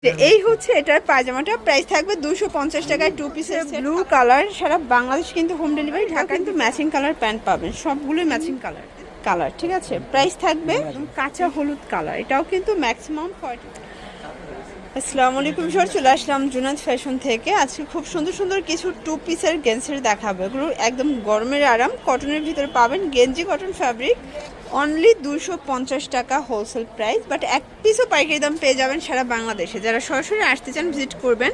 এই হচ্ছে এটার পায়জামাটা প্রাইস থাকবে 250 টাকায়, টু পিসের ব্লু কালার। সারা বাংলাদেশ কিন্তু হোম ডেলিভারি। ঢাকা কিন্তু ম্যাচিং কালার প্যান্ট পাবেন, সবগুলোই ম্যাচিং কালার ঠিক আছে। প্রাইস থাকবে কাঁচা হলুদ কালার, এটাও কিন্তু ম্যাক্সিমাম 40। আসসালামু আলাইকুম স্যার, চলে আসলাম জুনায়েদ ফ্যাশন থেকে। আজকে খুব সুন্দর সুন্দর কিছু টু পিসের গেঞ্জির দেখাবো। এগুলো একদম গরমের আরাম, কটনের ভিতরে পাবেন। গেঞ্জি কটন ফ্যাব্রিক, অনলি 250 টাকা হোলসেল প্রাইস, বাট এক পিসও পাইকারি দাম পেয়ে যাবেন সারা বাংলাদেশে। যারা সরাসরি আসতে চান ভিজিট করবেন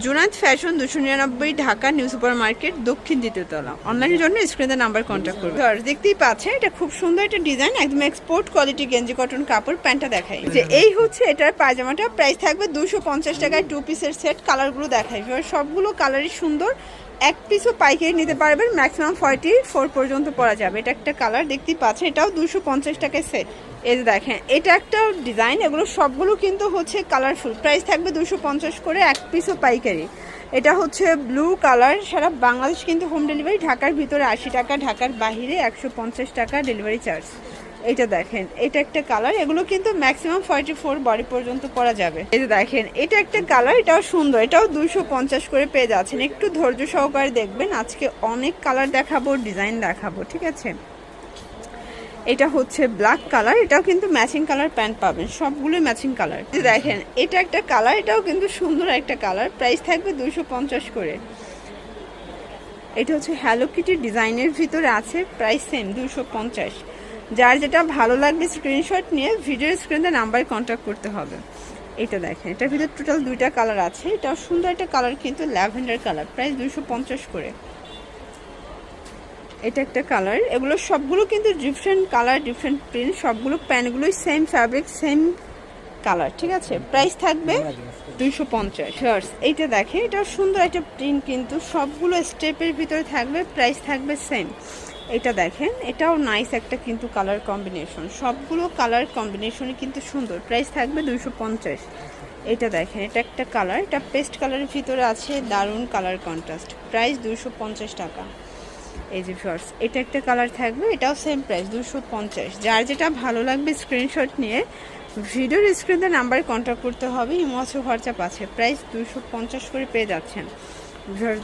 Junaid fashion, 299 Dhaka new super market, দক্ষিণ দ্বিতীয় তলা। অনলাইনের জন্য স্ক্রিনে নাম্বার কন্ট্যাক্ট করবেন। দেখতেই পাচ্ছেন এটা খুব সুন্দর একটা ডিজাইন, একদম এক্সপোর্ট কোয়ালিটি গেঞ্জি কটন কাপড়। প্যান্টটা দেখাই যে এই হচ্ছে এটার পায়জামাটা, প্রাইস থাকবে 250 টাকায়, টু পিসের সেট। কালারগুলো দেখাই, সবগুলো কালারই সুন্দর। এক পিসও পাইকারি নিতে পারবেন, ম্যাক্সিমাম 44 পর্যন্ত পরা যাবে। এটা একটা কালার দেখতেই পাচ্ছেন, এটাও 250 টাকায় সেট। এই যে দেখেন এটা একটা ডিজাইন, এগুলো সবগুলো কিন্তু হচ্ছে কালারফুল। প্রাইস থাকবে 250 করে, এক পিসও পাইকারি। এটা হচ্ছে ব্লু কালার, সারা বাংলাদেশ কিন্তু হোম ডেলিভারি। ঢাকার ভিতরে 80 টাকা, ঢাকার বাহিরে 150 টাকা ডেলিভারি চার্জ। এটা দেখেন এটা একটা কালার, এগুলো কিন্তু ম্যাক্সিমাম 44 বডি পর্যন্ত পরা যাবে। এই যে দেখেন এটা একটা কালার, এটাও সুন্দর, এটাও 250 করে পেয়ে যাচ্ছেন। একটু ধৈর্য সহকারে দেখবেন, আজকে অনেক কালার দেখাবো, ডিজাইন দেখাবো, ঠিক আছে। এটা হচ্ছে ব্ল্যাক কালার, এটাও কিন্তু ম্যাচিং কালার প্যান্ট পাবেন, সবগুলোই ম্যাচিং কালার। দেখেন এটা একটা কালার, এটাও কিন্তু সুন্দর একটা কালার। প্রাইস থাকবে 250 করে। এটা হচ্ছে হ্যালো কিটি ডিজাইনের ভিতরে আছে, প্রাইস সেম 250। যার যেটা ভালো লাগবে স্ক্রিনশট নিয়ে ভিডিওর স্ক্রিনে নাম্বারে কন্ট্যাক্ট করতে হবে। এটা দেখেন এটার ভিতরে টোটাল 2টা কালার আছে, এটাও সুন্দর একটা কালার কিন্তু ল্যাভেন্ডার কালার। প্রাইস 250 করে। এটা একটা কালার, এগুলো সবগুলো কিন্তু ডিফারেন্ট কালার, ডিফারেন্ট প্রিন্ট, সবগুলো প্যান্টগুলোই সেম ফ্যাব্রিক, সেম কালার, ঠিক আছে। প্রাইস থাকবে 250। এইটা দেখেন এটাও সুন্দর একটা প্রিন্ট, কিন্তু সবগুলো স্টেপের ভিতরে থাকবে। প্রাইস থাকবে সেম। এটা দেখেন এটাও নাইস একটা কিন্তু কালার কম্বিনেশন, সবগুলো কালার কম্বিনেশনই কিন্তু সুন্দর। প্রাইস থাকবে 250। এটা দেখেন এটা একটা কালার, এটা পেস্ট কালারের ভিতরে আছে, দারুণ কালার কন্ট্রাস্ট। প্রাইস 250 টাকা। এই যে ফার্স্ট এটা একটা কালার থাকবে, এটাও সেম প্রাইস 250। যার যেটা ভালো লাগবে স্ক্রিনশট নিয়ে ভিডিওর স্ক্রিনে নাম্বারে কন্ট্যাক্ট করতে হবে। ইমো আছে, হোয়াটসঅ্যাপ আছে। প্রাইস 250 করে পেয়ে যাচ্ছেন।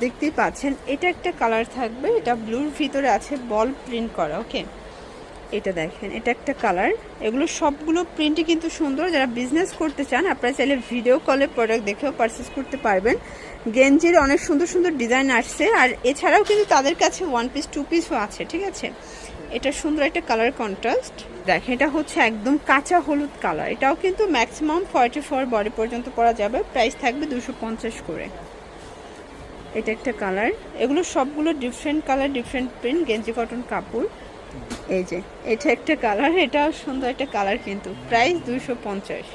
দেখতেই পাচ্ছেন এটা একটা কালার থাকবে, এটা ব্লুর ভিতরে আছে বল প্রিন্ট করা। ওকে এটা দেখেন এটা একটা কালার, এগুলো সবগুলো প্রিন্টই কিন্তু সুন্দর। যারা বিজনেস করতে চান আপনারা চাইলে ভিডিও কলে প্রোডাক্ট দেখেও পারচেস করতে পারবেন। গেঞ্জির অনেক সুন্দর সুন্দর ডিজাইন আসছে, আর এছাড়াও কিন্তু তাদের কাছে ওয়ান পিস টু পিসও আছে, ঠিক আছে। এটা সুন্দর একটা কালার কন্ট্রাস্ট। দেখেন এটা হচ্ছে একদম কাঁচা হলুদ কালার, এটাও কিন্তু ম্যাক্সিমাম 44 বডি পর্যন্ত পরা যাবে। প্রাইস থাকবে 250 করে। এটা একটা কালার, এগুলো সবগুলো ডিফারেন্ট কালার, ডিফারেন্ট প্রিন্ট, গেঞ্জি কটন কাপড়। এই যে এটা একটা কালার, এটাও সুন্দর একটা কালার কিন্তু। প্রাইস 250।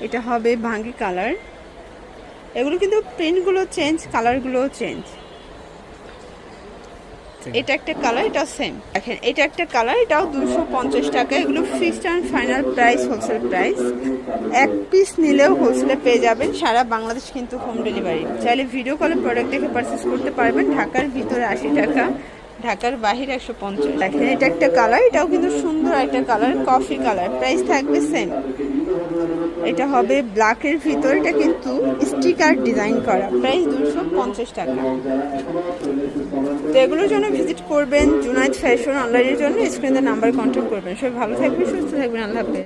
এটা হবে ভাঙ্গি কালার, এগুলো কিন্তু প্রিন্টগুলো চেঞ্জ, কালারগুলোও চেঞ্জ। এটা একটা কালার, এটাও সেম। দেখেন এটা একটা কালার, এটাও 250 টাকা। এগুলো fixed and final price, wholesale price. এক পিস নিলেও হোলসেলে পেয়ে যাবেন। সারা বাংলাদেশ কিন্তু হোম ডেলিভারি। চাইলে ভিডিও কলে প্রোডাক্ট দেখে পারচেস করতে পারবেন। ঢাকার ভিতরে 80 টাকা, ঢাকার বাহিরে 150। দেখেন এটা একটা কালার, এটাও কিন্তু সুন্দর একটা কালার, কফি কালার। প্রাইস থাকবে সেম। এটা হবে ব্ল্যাকের ভিতর, এটা কিন্তু স্টিকার ডিজাইন করা। প্রাইস 250 টাকা। তো এগুলোর জন্য ভিজিট করবেন জুনায়েদ ফ্যাশন। অনলাইনের জন্য স্ক্রিনে নাম্বার কন্ট্যাক্ট করবেন। সবাই ভালো থাকবেন, সুস্থ থাকবেন, আল্লাহ হাফেজ।